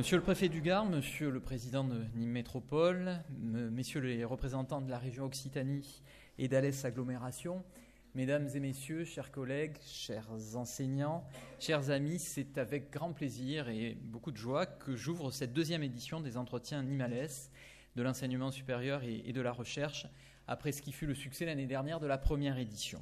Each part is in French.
Monsieur le préfet du Gard, monsieur le président de Nîmes Métropole, messieurs les représentants de la région Occitanie et d'Alès Agglomération, mesdames et messieurs, chers collègues, chers enseignants, chers amis, c'est avec grand plaisir et beaucoup de joie que j'ouvre cette deuxième édition des entretiens Nîmes-Alès de l'enseignement supérieur et de la recherche, après ce qui fut le succès l'année dernière de la première édition.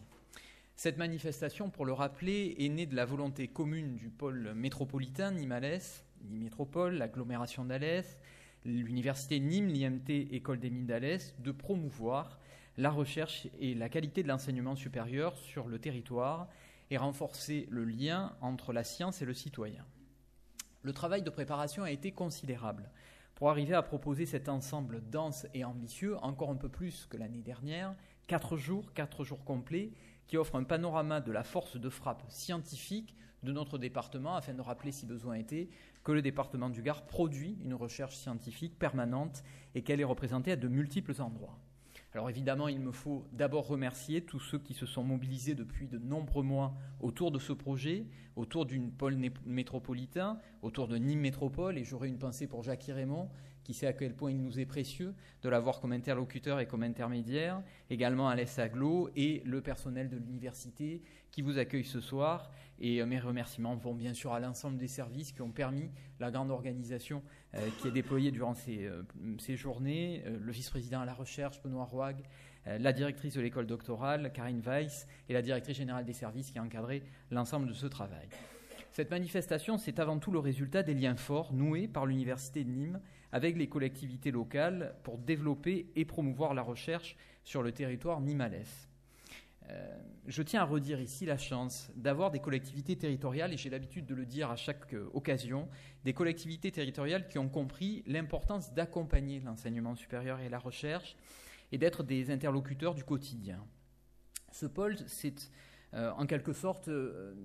Cette manifestation, pour le rappeler, est née de la volonté commune du pôle métropolitain Nîmes-Alès, Nîmes Métropole, l'agglomération d'Alès, l'université Nîmes, l'IMT École des Mines d'Alès, de promouvoir la recherche et la qualité de l'enseignement supérieur sur le territoire et renforcer le lien entre la science et le citoyen. Le travail de préparation a été considérable pour arriver à proposer cet ensemble dense et ambitieux, encore un peu plus que l'année dernière, 4 jours complets, qui offrent un panorama de la force de frappe scientifique de notre département, afin de rappeler, si besoin était, que le département du Gard produit une recherche scientifique permanente et qu'elle est représentée à de multiples endroits. Alors évidemment, il me faut d'abord remercier tous ceux qui se sont mobilisés depuis de nombreux mois autour de ce projet, autour d'une pôle métropolitain, autour de Nîmes Métropole, et j'aurai une pensée pour Jacques Raymond, qui sait à quel point il nous est précieux de l'avoir comme interlocuteur et comme intermédiaire, également Alès Agglo et le personnel de l'université qui vous accueille ce soir. Et mes remerciements vont bien sûr à l'ensemble des services qui ont permis la grande organisation qui est déployée durant ces journées, le vice-président à la recherche, Benoît Roig, la directrice de l'école doctorale, Karine Weiss, et la directrice générale des services qui a encadré l'ensemble de ce travail. Cette manifestation, c'est avant tout le résultat des liens forts noués par l'Université de Nîmes avec les collectivités locales pour développer et promouvoir la recherche sur le territoire nîmes-alès. Je tiens à redire ici la chance d'avoir des collectivités territoriales, et j'ai l'habitude de le dire à chaque occasion, des collectivités territoriales qui ont compris l'importance d'accompagner l'enseignement supérieur et la recherche et d'être des interlocuteurs du quotidien. Ce pôle, c'est en quelque sorte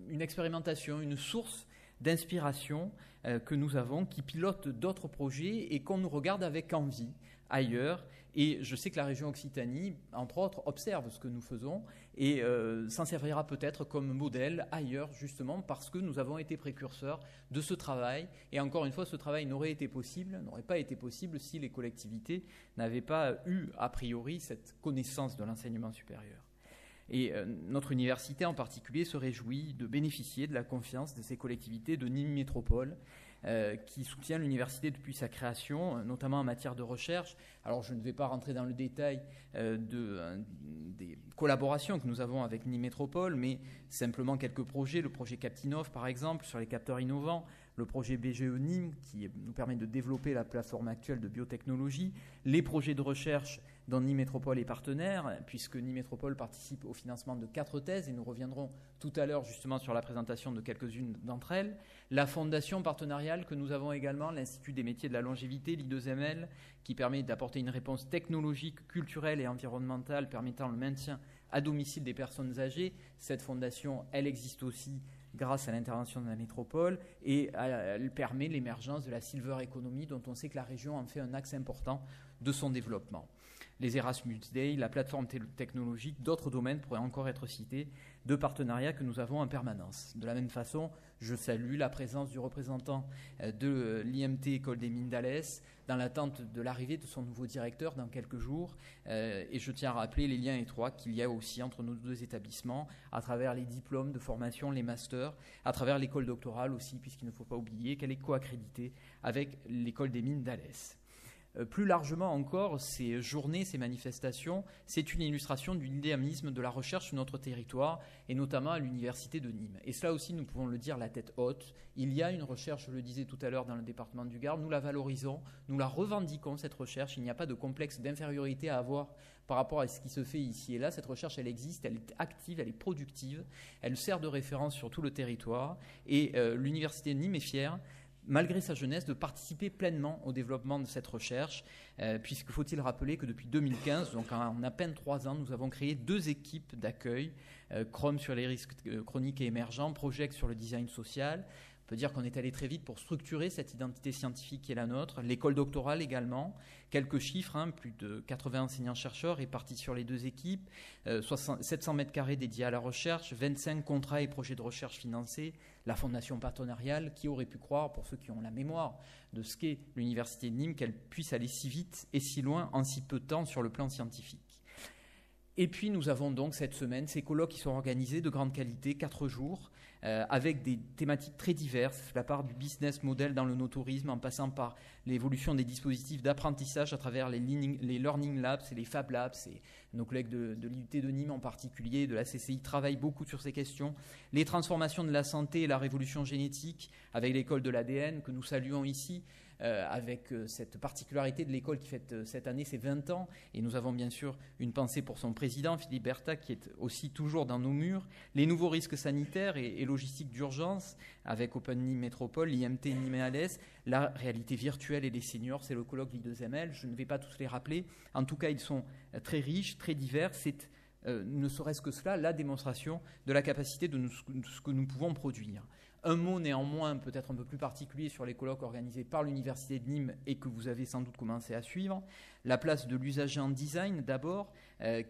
une expérimentation, une source d'inspiration que nous avons, qui pilote d'autres projets et qu'on nous regarde avec envie ailleurs. Et je sais que la région Occitanie, entre autres, observe ce que nous faisons et s'en servira peut-être comme modèle ailleurs, justement parce que nous avons été précurseurs de ce travail. Et encore une fois, ce travail n'aurait pas été possible si les collectivités n'avaient pas eu, a priori, cette connaissance de l'enseignement supérieur. Et notre université en particulier se réjouit de bénéficier de la confiance de ces collectivités de Nîmes Métropole qui soutient l'université depuis sa création, notamment en matière de recherche. Alors je ne vais pas rentrer dans le détail des collaborations que nous avons avec Nîmes Métropole, mais simplement quelques projets, le projet Captinov par exemple sur les capteurs innovants, le projet BGE Nîmes qui nous permet de développer la plateforme actuelle de biotechnologie, les projets de recherche dont Nîmes Métropole est partenaire, puisque Nîmes Métropole participe au financement de 4 thèses, et nous reviendrons tout à l'heure justement sur la présentation de quelques-unes d'entre elles, la fondation partenariale que nous avons également, l'Institut des métiers de la longévité, l'I2ML, qui permet d'apporter une réponse technologique, culturelle et environnementale permettant le maintien à domicile des personnes âgées. Cette fondation, elle existe aussi grâce à l'intervention de la métropole, et elle permet l'émergence de la silver economy, dont on sait que la région en fait un axe important de son développement. Les Erasmus Day, la plateforme technologique, d'autres domaines pourraient encore être cités, de partenariats que nous avons en permanence. De la même façon, je salue la présence du représentant de l'IMT École des Mines d'Alès, dans l'attente de l'arrivée de son nouveau directeur dans quelques jours, et je tiens à rappeler les liens étroits qu'il y a aussi entre nos deux établissements, à travers les diplômes de formation, les masters, à travers l'école doctorale aussi, puisqu'il ne faut pas oublier qu'elle est co-accréditée avec l'école des Mines d'Alès. Plus largement encore, ces journées, ces manifestations, c'est une illustration du dynamisme de la recherche sur notre territoire, et notamment à l'université de Nîmes. Et cela aussi, nous pouvons le dire la tête haute. Il y a une recherche, je le disais tout à l'heure, dans le département du Gard. Nous la valorisons, nous la revendiquons, cette recherche. Il n'y a pas de complexe d'infériorité à avoir par rapport à ce qui se fait ici et là. Cette recherche, elle existe, elle est active, elle est productive, elle sert de référence sur tout le territoire. Et l'université de Nîmes est fière, malgré sa jeunesse, de participer pleinement au développement de cette recherche, puisque faut-il rappeler que depuis 2015, donc en à peine 3 ans, nous avons créé 2 équipes d'accueil, Chrome sur les risques chroniques et émergents, Project sur le design social, On peut dire qu'on est allé très vite pour structurer cette identité scientifique qui est la nôtre. L'école doctorale également. Quelques chiffres, plus de 80 enseignants-chercheurs répartis sur les 2 équipes, 700 mètres carrés dédiés à la recherche, 25 contrats et projets de recherche financés, la fondation partenariale. Qui aurait pu croire, pour ceux qui ont la mémoire de ce qu'est l'Université de Nîmes, qu'elle puisse aller si vite et si loin en si peu de temps sur le plan scientifique. Et puis nous avons donc cette semaine ces colloques qui sont organisés de grande qualité, 4 jours, avec des thématiques très diverses, de la part du business model dans le no-tourisme, en passant par l'évolution des dispositifs d'apprentissage à travers les Learning Labs et les Fab Labs. Et nos collègues de l'IUT de Nîmes en particulier, de la CCI, travaillent beaucoup sur ces questions. Les transformations de la santé et la révolution génétique, avec l'école de l'ADN que nous saluons ici, avec cette particularité de l'école qui fête cette année ses 20 ans. Et nous avons bien sûr une pensée pour son président, Philippe Berta, qui est aussi toujours dans nos murs. Les nouveaux risques sanitaires et logistiques d'urgence, avec Open Nîmes Métropole, l'IMT Nîmes et Alès, la réalité virtuelle et les seniors, c'est le colloque J2ML. Je ne vais pas tous les rappeler. En tout cas, ils sont très riches, très divers. C'est ne serait-ce que cela, la démonstration de la capacité de ce que nous pouvons produire. Un mot néanmoins peut-être un peu plus particulier sur les colloques organisés par l'Université de Nîmes et que vous avez sans doute commencé à suivre. La place de l'usager en design d'abord,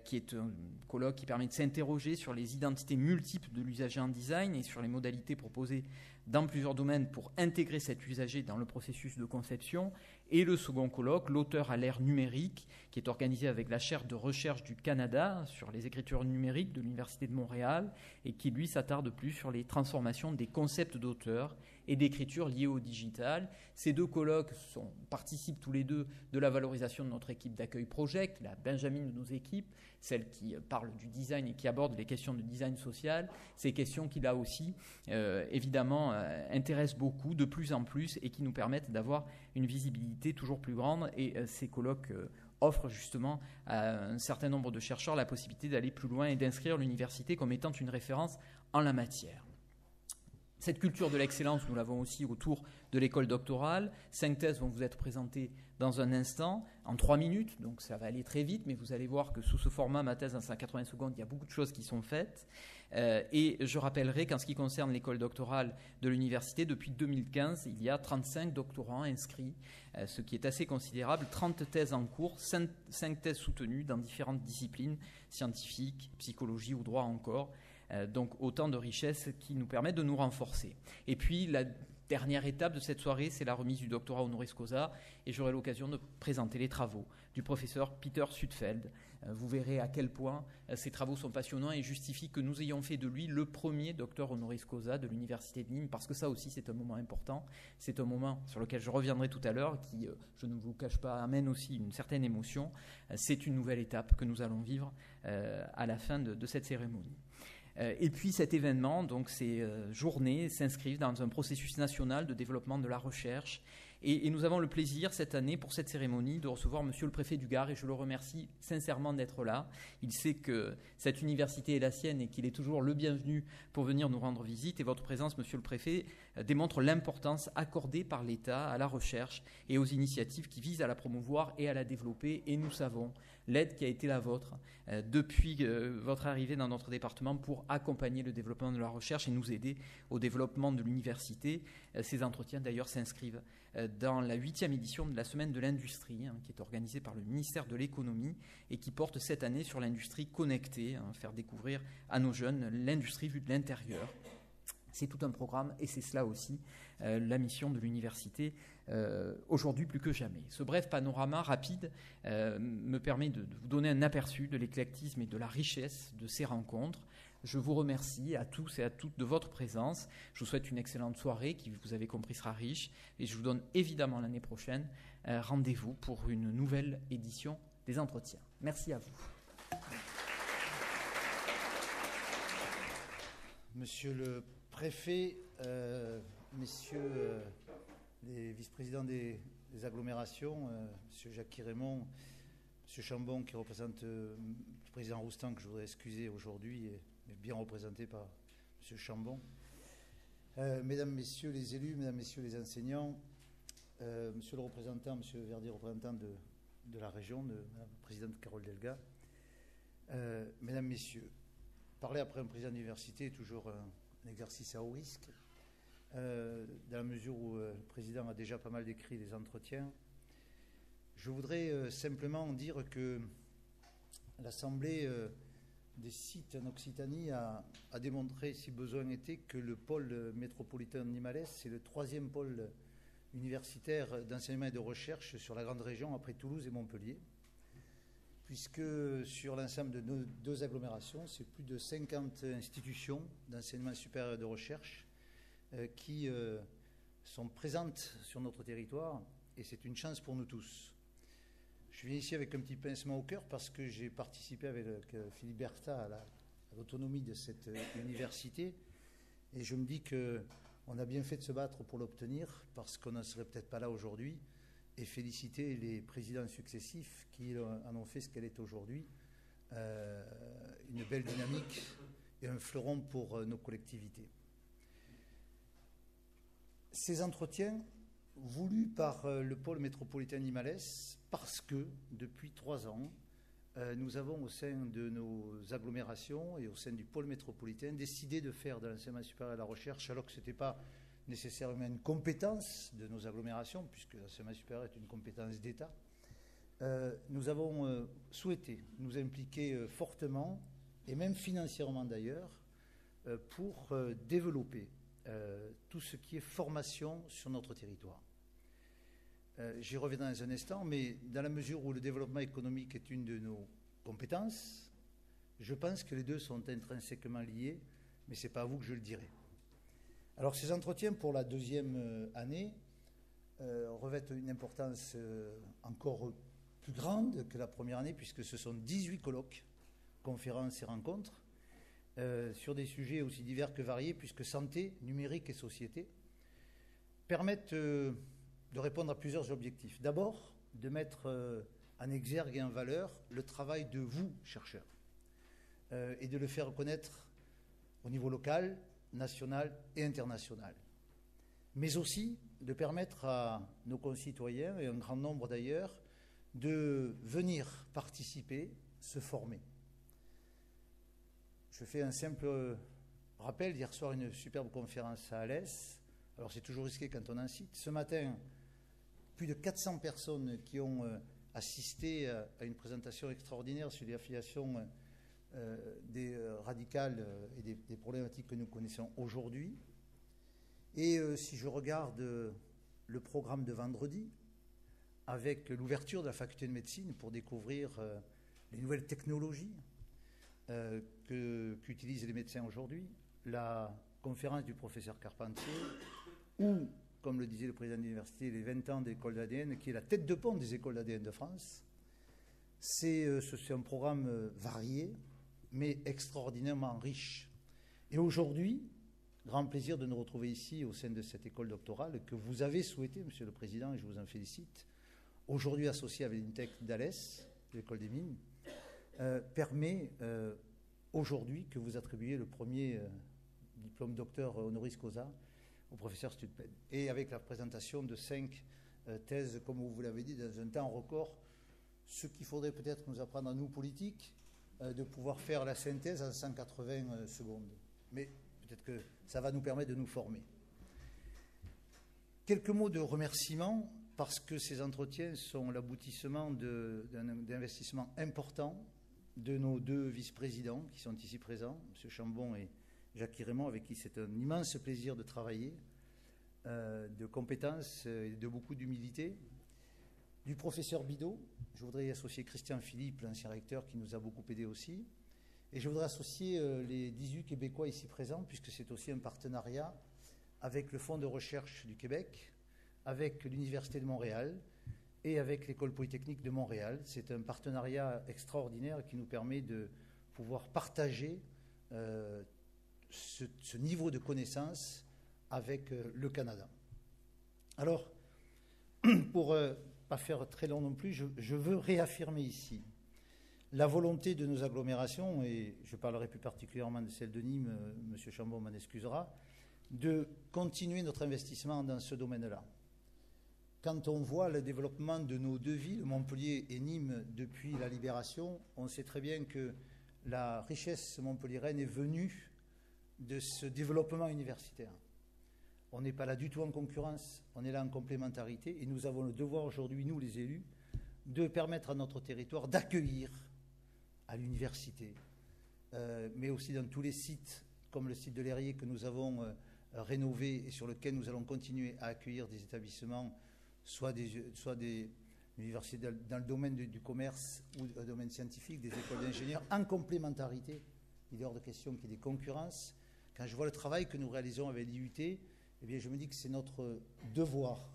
qui est un colloque qui permet de s'interroger sur les identités multiples de l'usager en design et sur les modalités proposées dans plusieurs domaines pour intégrer cet usager dans le processus de conception. Et le second colloque, l'auteur à l'ère numérique, qui est organisé avec la chaire de recherche du Canada sur les écritures numériques de l'Université de Montréal et qui, lui, s'attarde plus sur les transformations des concepts d'auteur et d'écriture liés au digital. Ces 2 colloques participent tous les 2 de la valorisation de notre équipe d'accueil Project, la Benjamin de nos équipes, celle qui parle du design et qui aborde les questions de design social. Ces questions qui, là aussi, évidemment, intéressent beaucoup, de plus en plus, et qui nous permettent d'avoir une visibilité toujours plus grande. Et ces colloques offrent justement à un certain nombre de chercheurs la possibilité d'aller plus loin et d'inscrire l'université comme étant une référence en la matière. Cette culture de l'excellence, nous l'avons aussi autour de l'école doctorale. 5 thèses vont vous être présentées dans un instant, en 3 minutes, donc ça va aller très vite, mais vous allez voir que sous ce format, ma thèse en 180 secondes, il y a beaucoup de choses qui sont faites. Et je rappellerai qu'en ce qui concerne l'école doctorale de l'université, depuis 2015, il y a 35 doctorants inscrits, ce qui est assez considérable, 30 thèses en cours, 5 thèses soutenues dans différentes disciplines scientifiques, psychologie ou droit encore. Donc autant de richesses qui nous permettent de nous renforcer. Et puis la dernière étape de cette soirée, c'est la remise du doctorat honoris causa, et j'aurai l'occasion de présenter les travaux du professeur Peter Sudfeld. Vous verrez à quel point ces travaux sont passionnants et justifient que nous ayons fait de lui le premier docteur honoris causa de l'Université de Nîmes, parce que ça aussi c'est un moment important, c'est un moment sur lequel je reviendrai tout à l'heure, qui, je ne vous cache pas, amène aussi une certaine émotion. C'est une nouvelle étape que nous allons vivre à la fin de cette cérémonie. Et puis cet événement, donc ces journées s'inscrivent dans un processus national de développement de la recherche. Et nous avons le plaisir cette année, pour cette cérémonie, de recevoir Monsieur le Préfet du Gard, et je le remercie sincèrement d'être là. Il sait que cette université est la sienne et qu'il est toujours le bienvenu pour venir nous rendre visite. Et votre présence, Monsieur le Préfet, démontre l'importance accordée par l'État à la recherche et aux initiatives qui visent à la promouvoir et à la développer. Et nous savons l'aide qui a été la vôtre depuis votre arrivée dans notre département pour accompagner le développement de la recherche et nous aider au développement de l'université. Ces entretiens d'ailleurs s'inscrivent dans la 8e édition de la Semaine de l'Industrie, qui est organisée par le ministère de l'Économie et qui porte cette année sur l'industrie connectée, faire découvrir à nos jeunes l'industrie vue de l'intérieur. C'est tout un programme et c'est cela aussi la mission de l'université aujourd'hui plus que jamais. Ce bref panorama rapide me permet de vous donner un aperçu de l'éclectisme et de la richesse de ces rencontres. Je vous remercie à tous et à toutes de votre présence. Je vous souhaite une excellente soirée qui, vous avez compris, sera riche. Et je vous donne évidemment l'année prochaine rendez-vous pour une nouvelle édition des entretiens. Merci à vous. Monsieur le Préfet, messieurs les vice-présidents des agglomérations, monsieur Jacques Raymond, monsieur Chambon qui représente le président Roustan, que je voudrais excuser aujourd'hui, mais bien représenté par monsieur Chambon. Mesdames, messieurs les élus, mesdames, messieurs les enseignants, monsieur le représentant, monsieur Verdier, représentant de la région, de la présidente Carole Delga, mesdames, messieurs, parler après un président d'université est toujours un exercice à haut risque. dans la mesure où le président a déjà pas mal décrit les entretiens. Je voudrais simplement dire que l'Assemblée des sites en Occitanie a démontré, si besoin était, que le pôle métropolitain Nîmes-Alès, c'est le 3e pôle universitaire d'enseignement et de recherche sur la grande région après Toulouse et Montpellier, puisque sur l'ensemble de nos 2 agglomérations, c'est plus de 50 institutions d'enseignement supérieur et de recherche qui sont présentes sur notre territoire, et c'est une chance pour nous tous. Je viens ici avec un petit pincement au cœur parce que j'ai participé avec Philippe Bertha à l'autonomie de cette université, et je me dis qu'on a bien fait de se battre pour l'obtenir, parce qu'on n'en serait peut-être pas là aujourd'hui, et féliciter les présidents successifs qui en ont fait ce qu'elle est aujourd'hui, une belle dynamique et un fleuron pour nos collectivités. Ces entretiens voulus par le pôle métropolitain Nîmes-Alès, parce que depuis 3 ans, nous avons au sein de nos agglomérations et au sein du pôle métropolitain décidé de faire de l'enseignement supérieur et de la recherche, alors que ce n'était pas nécessairement une compétence de nos agglomérations, puisque l'enseignement supérieur est une compétence d'État. Nous avons souhaité nous impliquer fortement, et même financièrement d'ailleurs, pour développer tout ce qui est formation sur notre territoire. J'y reviendrai dans un instant, mais dans la mesure où le développement économique est une de nos compétences, je pense que les deux sont intrinsèquement liés, mais ce n'est pas à vous que je le dirai. Alors ces entretiens pour la 2e année revêtent une importance encore plus grande que la première année, puisque ce sont 18 colloques, conférences et rencontres, sur des sujets aussi divers que variés, puisque santé, numérique et société permettent de répondre à plusieurs objectifs. D'abord, de mettre en exergue et en valeur le travail de vous, chercheurs, et de le faire reconnaître au niveau local, national et international. Mais aussi de permettre à nos concitoyens, et un grand nombre d'ailleurs, de venir participer, se former. Je fais un simple rappel. Hier soir, une superbe conférence à Alès. Alors c'est toujours risqué quand on en cite. Ce matin, plus de 400 personnes qui ont assisté à une présentation extraordinaire sur les affiliations des radicales et des problématiques que nous connaissons aujourd'hui. Et si je regarde le programme de vendredi, avec l'ouverture de la faculté de médecine pour découvrir les nouvelles technologies qu'utilisent les médecins aujourd'hui, la conférence du professeur Carpentier, ou, comme le disait le président de l'université, les 20 ans de l'école d'ADN, qui est la tête de pont des écoles d'ADN de France, c'est un programme varié, mais extraordinairement riche. Et aujourd'hui, grand plaisir de nous retrouver ici au sein de cette école doctorale que vous avez souhaité, Monsieur le Président, et je vous en félicite, aujourd'hui associée avec l'INTEC d'Alès, de l'école des mines, permet aujourd'hui que vous attribuiez le premier diplôme docteur honoris causa au professeur Stutpen. Et avec la présentation de 5 thèses, comme vous l'avez dit, dans un temps record, ce qu'il faudrait peut-être nous apprendre à nous, politiques, de pouvoir faire la synthèse en 180 secondes. Mais peut-être que ça va nous permettre de nous former. Quelques mots de remerciement, parce que ces entretiens sont l'aboutissement d'un investissement important de nos 2 vice-présidents qui sont ici présents, M. Chambon et Jacques Raymond, avec qui c'est un immense plaisir de travailler, de compétences et de beaucoup d'humilité. Du professeur Bidot, je voudrais y associer Christian Philippe, l'ancien recteur, qui nous a beaucoup aidé aussi. Et je voudrais associer les 18 Québécois ici présents, puisque c'est aussi un partenariat avec le Fonds de recherche du Québec, avec l'Université de Montréal et avec l'École polytechnique de Montréal. C'est un partenariat extraordinaire qui nous permet de pouvoir partager ce niveau de connaissance avec le Canada. Alors, pour pas faire très long non plus, je veux réaffirmer ici la volonté de nos agglomérations, et je parlerai plus particulièrement de celle de Nîmes, M. Chambon m'en excusera, de continuer notre investissement dans ce domaine-là. Quand on voit le développement de nos 2 villes, Montpellier et Nîmes, depuis la Libération, on sait très bien que la richesse montpelliéraine est venue de ce développement universitaire. On n'est pas là du tout en concurrence, on est là en complémentarité. Et nous avons le devoir aujourd'hui, nous les élus, de permettre à notre territoire d'accueillir à l'université, mais aussi dans tous les sites, comme le site de l'Herrier que nous avons rénové et sur lequel nous allons continuer à accueillir des établissements, soit des universités dans le domaine du commerce ou dans le domaine scientifique, des écoles d'ingénieurs, en complémentarité. Il est hors de question qu'il y ait des concurrences. Quand je vois le travail que nous réalisons avec l'IUT, eh bien, je me dis que c'est notre devoir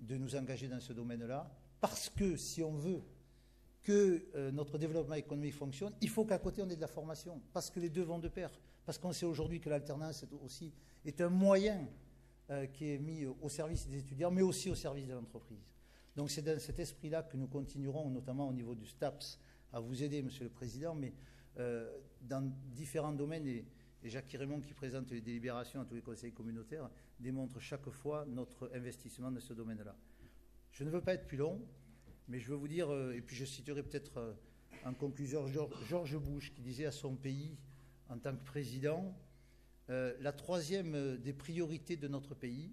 de nous engager dans ce domaine-là, parce que si on veut que notre développement économique fonctionne, il faut qu'à côté on ait de la formation, parce que les deux vont de pair, parce qu'on sait aujourd'hui que l'alternance est un moyen qui est mis au service des étudiants, mais aussi au service de l'entreprise. Donc c'est dans cet esprit-là que nous continuerons, notamment au niveau du STAPS, à vous aider, Monsieur le Président, mais dans différents domaines, et Jacques Raymond, qui présente les délibérations à tous les conseils communautaires, démontre chaque fois notre investissement dans ce domaine-là. Je ne veux pas être plus long, mais je veux vous dire, et puis je citerai peut-être en conclusion George Bush, qui disait à son pays, en tant que président, la troisième des priorités de notre pays,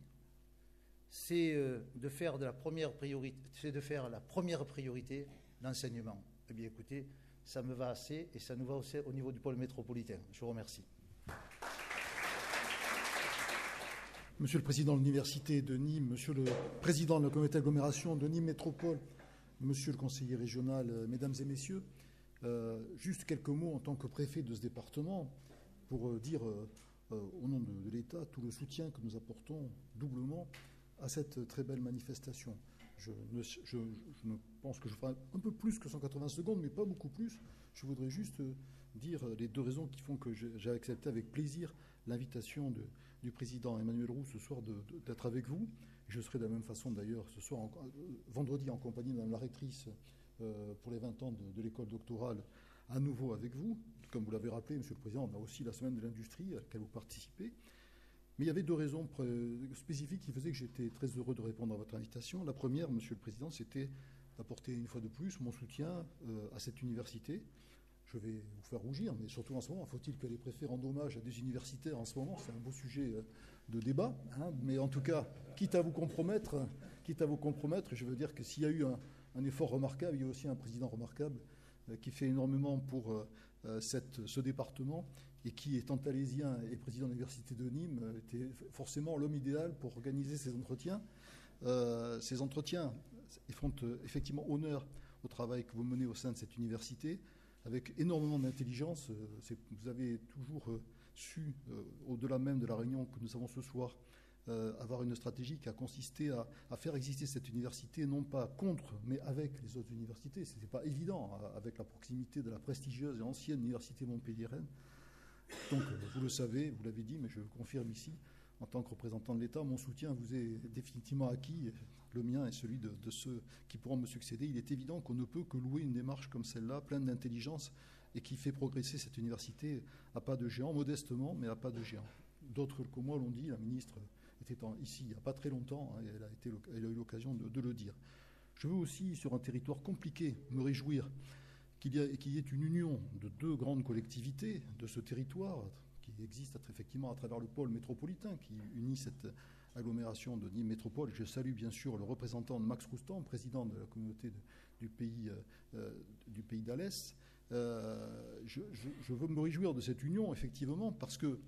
c'est de faire la première priorité l'enseignement. Eh bien écoutez, ça me va assez et ça nous va aussi au niveau du pôle métropolitain. Je vous remercie. Monsieur le Président de l'Université de Nîmes, Monsieur le Président de la communauté d'agglomération de Nîmes Métropole, Monsieur le conseiller régional, Mesdames et Messieurs, juste quelques mots en tant que préfet de ce département pour dire au nom de l'État tout le soutien que nous apportons doublement à cette très belle manifestation. Je pense que je ferai un peu plus que 180 secondes, mais pas beaucoup plus. Je voudrais juste dire les deux raisons qui font que j'ai accepté avec plaisir l'invitation du président Emmanuel Roux ce soir d'être avec vous. Je serai de la même façon d'ailleurs ce soir, vendredi, en compagnie de Mme la rectrice pour les 20 ans de l'école doctorale, à nouveau avec vous. Comme vous l'avez rappelé, Monsieur le Président, on a aussi la semaine de l'industrie à laquelle vous participez. Mais il y avait deux raisons spécifiques qui faisaient que j'étais très heureux de répondre à votre invitation. La première, Monsieur le Président, c'était d'apporter une fois de plus mon soutien à cette université. Je vais vous faire rougir, mais surtout en ce moment, faut-il que les préfets rendent hommage à des universitaires en ce moment? C'est un beau sujet de débat. Hein, mais en tout cas, quitte à vous compromettre, je veux dire que s'il y a eu un effort remarquable, il y a aussi un président remarquable qui fait énormément pour ce département et qui, étant alésien et président de l'Université de Nîmes, était forcément l'homme idéal pour organiser ces entretiens. Ces entretiens, ils font effectivement honneur au travail que vous menez au sein de cette université, avec énormément d'intelligence. Vous avez toujours su, au-delà même de la réunion que nous avons ce soir, avoir une stratégie qui a consisté à faire exister cette université, non pas contre, mais avec les autres universités. Ce n'était pas évident, avec la proximité de la prestigieuse et ancienne université montpelliéraine. Donc, vous le savez, vous l'avez dit, mais je confirme ici, en tant que représentant de l'État, mon soutien vous est définitivement acquis, le mien et celui de ceux qui pourront me succéder. Il est évident qu'on ne peut que louer une démarche comme celle-là, pleine d'intelligence, et qui fait progresser cette université à pas de géant, modestement, mais à pas de géant. D'autres que moi l'ont dit, la ministre était ici il n'y a pas très longtemps, hein, et elle a eu l'occasion de le dire. Je veux aussi, sur un territoire compliqué, me réjouir qu'il y ait une union de deux grandes collectivités de ce territoire, qui existe effectivement à travers le pôle métropolitain, qui unit cette agglomération de Nîmes Métropole. Je salue bien sûr le représentant de Max Roustan, président de la communauté du pays d'Alès. Je veux me réjouir de cette union, effectivement, parce que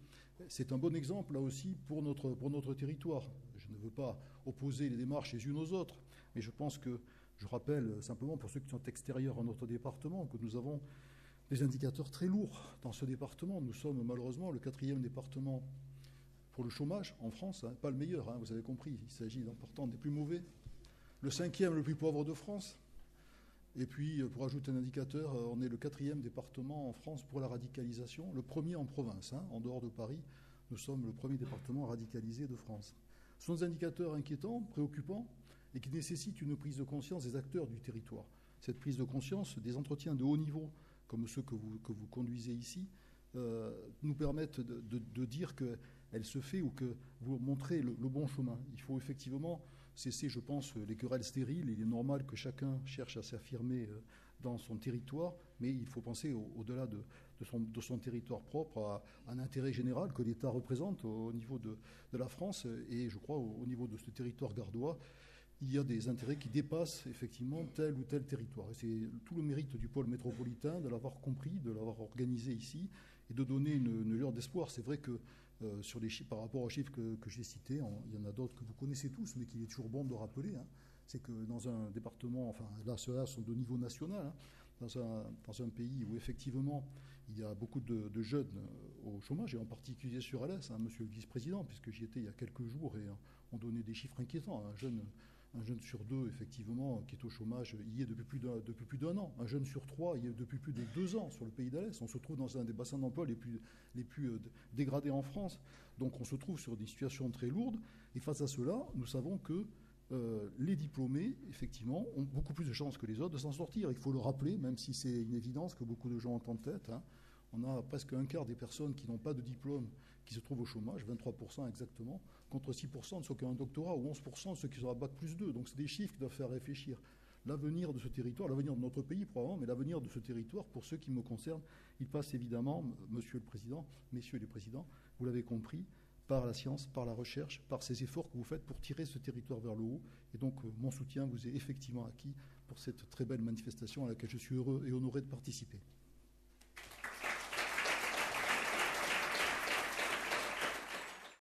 c'est un bon exemple, là aussi, pour notre territoire. Je ne veux pas opposer les démarches les unes aux autres, mais je pense que, je rappelle simplement pour ceux qui sont extérieurs à notre département, que nous avons des indicateurs très lourds dans ce département. Nous sommes malheureusement le 4e département pour le chômage en France, hein, pas le meilleur, hein, vous avez compris, il s'agit d'importants des plus mauvais. Le 5e le plus pauvre de France. Et puis, pour ajouter un indicateur, on est le 4e département en France pour la radicalisation, le premier en province, hein, en dehors de Paris. Nous sommes le premier département radicalisé de France. Ce sont des indicateurs inquiétants, préoccupants, et qui nécessitent une prise de conscience des acteurs du territoire. Cette prise de conscience, des entretiens de haut niveau, comme ceux que vous conduisez ici, nous permettent de dire qu'elle se fait ou que vous montrez le bon chemin. Il faut effectivement cesser, je pense, les querelles stériles. Il est normal que chacun cherche à s'affirmer dans son territoire, mais il faut penser au-delà de son territoire propre à un intérêt général que l'État représente au niveau de la France. Et je crois au niveau de ce territoire gardois, il y a des intérêts qui dépassent effectivement tel ou tel territoire. Et c'est tout le mérite du pôle métropolitain de l'avoir compris, de l'avoir organisé ici et de donner une lueur d'espoir. C'est vrai que sur les chiffres, par rapport aux chiffres que j'ai cités, il y en a d'autres que vous connaissez tous, mais qu'il est toujours bon de rappeler. C'est que dans un département, enfin là, ceux-là sont de niveau national, dans un pays où effectivement il y a beaucoup de jeunes au chômage, et en particulier sur Alès, monsieur le vice-président, puisque j'y étais il y a quelques jours et on donnait des chiffres inquiétants. Un jeune sur 2, effectivement, qui est au chômage, y est depuis plus d'un an. Un jeune sur 3, y est depuis plus de 2 ans sur le pays d'Alès. On se trouve dans un des bassins d'emploi les plus dégradés en France. Donc on se trouve sur des situations très lourdes. Et face à cela, nous savons que les diplômés, effectivement, ont beaucoup plus de chances que les autres de s'en sortir. Il faut le rappeler, même si c'est une évidence que beaucoup de gens ont en tête. On a presque un quart des personnes qui n'ont pas de diplôme qui se trouvent au chômage, 23% exactement, contre 6% de ceux qui ont un doctorat ou 11% de ceux qui sont à Bac+2. Donc c'est des chiffres qui doivent faire réfléchir. L'avenir de ce territoire, l'avenir de notre pays probablement, mais l'avenir de ce territoire, pour ceux qui me concernent, il passe évidemment, Monsieur le Président, Messieurs les Présidents, vous l'avez compris, par la science, par la recherche, par ces efforts que vous faites pour tirer ce territoire vers le haut. Et donc mon soutien vous est effectivement acquis pour cette très belle manifestation à laquelle je suis heureux et honoré de participer.